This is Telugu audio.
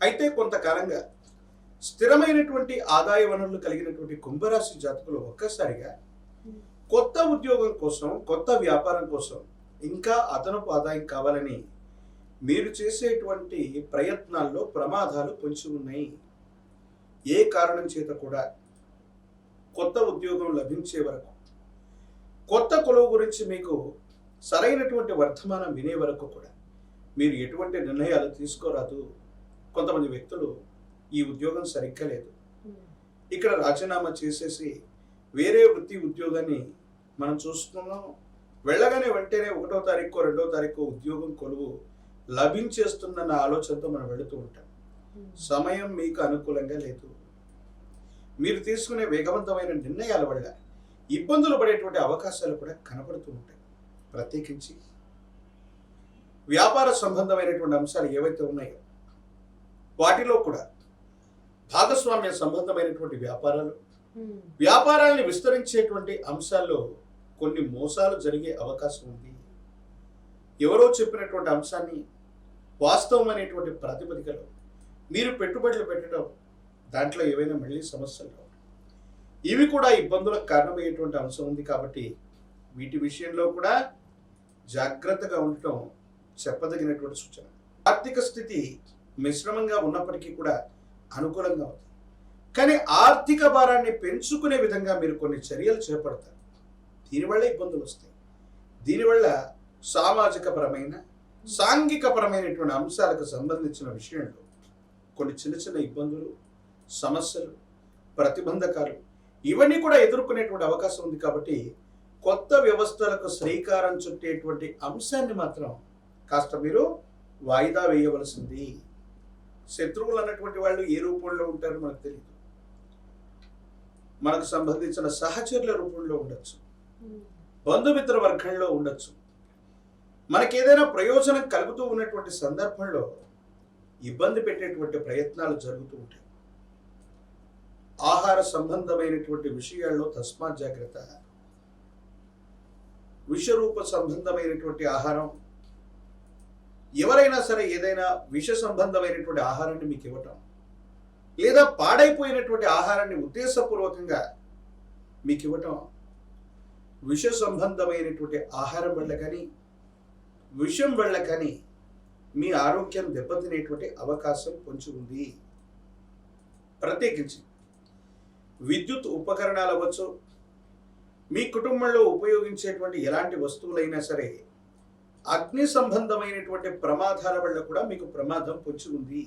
అయితే కొంతకాలంగా స్థిరమైనటువంటి ఆదాయ వనరులు కలిగినటువంటి కుంభరాశి జాతకులు ఒక్కసారిగా కొత్త ఉద్యోగం కోసం, కొత్త వ్యాపారం కోసం ఇంకా అదనపు ఆదాయం కావాలని మీరు చేసేటువంటి ప్రయత్నాల్లో ప్రమాదాలు పొంచి ఉన్నాయి. ఏ కారణం చేత కూడా కొత్త ఉద్యోగం లభించే వరకు, కొత్త కొలువు గురించి మీకు సరైనటువంటి వర్తమానం వినే వరకు కూడా మీరు ఎటువంటి నిర్ణయాలు తీసుకోరాదు. కొంతమంది వ్యక్తులు ఈ ఉద్యోగం సరిగ్గా లేదు, ఇక్కడ రాజీనామా చేసేసి వేరే వృత్తి ఉద్యోగాన్ని మనం చూస్తున్నాం, వెళ్ళగానే వెంటనే 1వ తారీఖు 2వ తారీఖు ఉద్యోగం కొలువు లభించేస్తుందన్న ఆలోచనతో మనం వెళుతూ ఉంటాం. సమయం మీకు అనుకూలంగా లేదు. మీరు తీసుకునే వేగవంతమైన నిర్ణయాల వల్ల ఇబ్బందులు పడేటువంటి అవకాశాలు కూడా కనబడుతూ ఉంటాయి. ప్రత్యేకించి వ్యాపార సంబంధమైనటువంటి అంశాలు ఏవైతే ఉన్నాయో వాటిలో కూడా భాగస్వామ్య సంబంధమైనటువంటి వ్యాపారాన్ని విస్తరించేటువంటి అంశాల్లో కొన్ని మోసాలు జరిగే అవకాశం ఉంది. ఎవరో చెప్పినటువంటి అంశాన్ని వాస్తవమైనటువంటి ప్రాతిపదికలో మీరు పెట్టుబడులు పెట్టడం, దాంట్లో ఏవైనా మళ్ళీ సమస్యలు రావు. ఇవి కూడా ఇబ్బందులకు కారణమయ్యేటువంటి అంశం ఉంది. కాబట్టి వీటి విషయంలో కూడా జాగ్రత్తగా ఉండటం చెప్పదగినటువంటి సూచన. ఆర్థిక స్థితి మిశ్రమంగా ఉన్నప్పటికీ కూడా అనుకూలంగా ఉంది. కానీ ఆర్థిక భారాన్ని పెంచుకునే విధంగా మీరు కొన్ని చర్యలు చేపడతారు. దీనివల్ల ఇబ్బందులు వస్తాయి. దీనివల్ల సామాజిక పరమైన, సాంఘిక పరమైనటువంటి అంశాలకు సంబంధించిన విషయంలో కొన్ని చిన్న చిన్న ఇబ్బందులు, సమస్యలు, ప్రతిబంధకాలు ఇవన్నీ కూడా ఎదుర్కొనేటువంటి అవకాశం ఉంది. కాబట్టి కొత్త వ్యవస్థలకు శ్రీకారం చుట్టేటువంటి అంశాన్ని మాత్రం కాస్త మీరు వాయిదా వేయవలసింది. శత్రువులు అన్నటువంటి వాళ్ళు ఏ రూపంలో ఉంటారో మనకు తెలియదు. మనకు సంబంధించిన సహచరుల రూపంలో ఉండొచ్చు, బంధుమిత్ర వర్గంలో ఉండొచ్చు. మనకేదైనా ప్రయోజనం కలుగుతూ ఉన్నటువంటి సందర్భంలో ఇబ్బంది పెట్టేటువంటి ప్రయత్నాలు జరుగుతూ ఉంటాయి. ఆహార సంబంధమైనటువంటి విషయాల్లో తస్మాత్ జాగ్రత్త. విషరూప సంబంధమైనటువంటి ఆహారం, ఎవరైనా సరే ఏదైనా విష సంబంధమైనటువంటి ఆహారాన్ని మీకు ఇవ్వటం, లేదా పాడైపోయినటువంటి ఆహారాన్ని ఉద్దేశపూర్వకంగా మీకు ఇవ్వటం, విష సంబంధమైనటువంటి ఆహారం వల్ల కానీ, విషం వల్ల కానీ మీ ఆరోగ్యం దెబ్బతినేటువంటి అవకాశం పొంచి ఉంది. ప్రత్యేకించి విద్యుత్ ఉపకరణాలు అవ్వచ్చు, మీ కుటుంబంలో ఉపయోగించేటువంటి ఎలాంటి వస్తువులైనా సరే అగ్ని సంబంధమైనటువంటి ప్రమాదాల వల్ల కూడా మీకు ప్రమాదం పొంచి ఉంది.